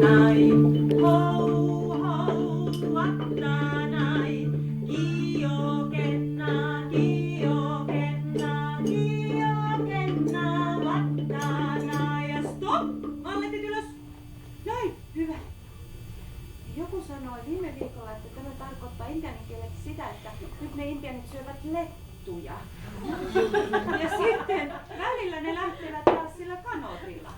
Nai, ho, ho, wattanai, kiokenna, kiokenna, kiokenna, wattanai. Ja stop! Malletit ylös. Näin, hyvä. Joku sanoi viime viikolla, että tämä tarkoittaa intianin kielellä sitä, että nyt ne intianit syövät lettuja. Ja sitten välillä ne lähtevät taas sillä kanootilla.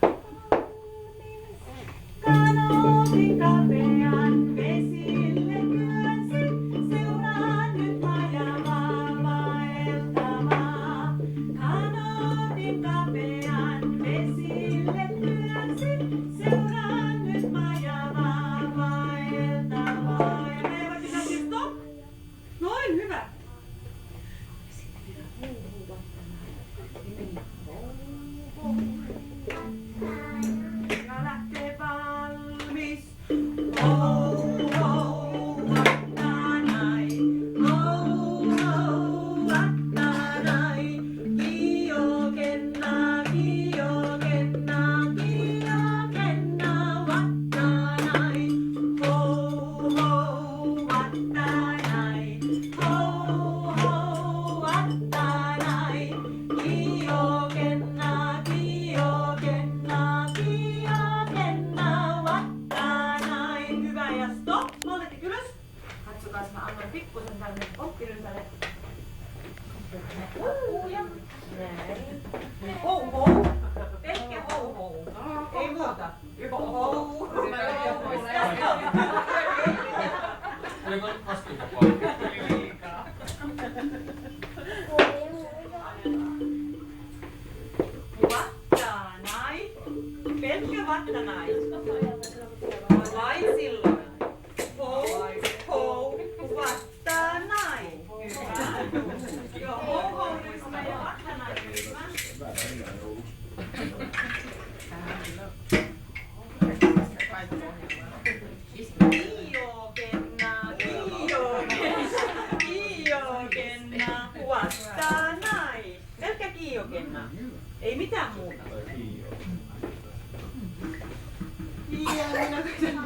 Kanootin kapean vesille työnsi, seuraan nyt majavaa vaeltavaa. Kanootin kapean vesille työnsi, seuraan nyt majavaa vaeltavaa. Ja me eivät sinä siis stop. Noin, hyvä. Sitten vielä ja lähtee valmis. Ho, ho, wattanai. Ho, ho, wattanai. Kiokenna, kiokenna, kiokenna, wattanai. Ho, ho, wattanai. Ho, ho, wattanai. Kiokenna, kiokenna, kiokenna, wattanai. Hyvä ja stop. Malletit ylös. Katsokaas, mä annan pikkusen tänne oppiryhmälle. Ja näin. Hou hou. Pelkkä hou hou. Ei muuta. Hou hou. Oliko vastuuvapaata? Wattanai. Pelkkä wattanai. Vain silloin. Hou, hou, wattanai. Hyvä. Joo, hou, houista ja wattanai. Hyvä. Kiokenna, kiokenna, kiokenna, wattanai. Pelkkä kiokenna. Ei mitään muuta. Kiokenna.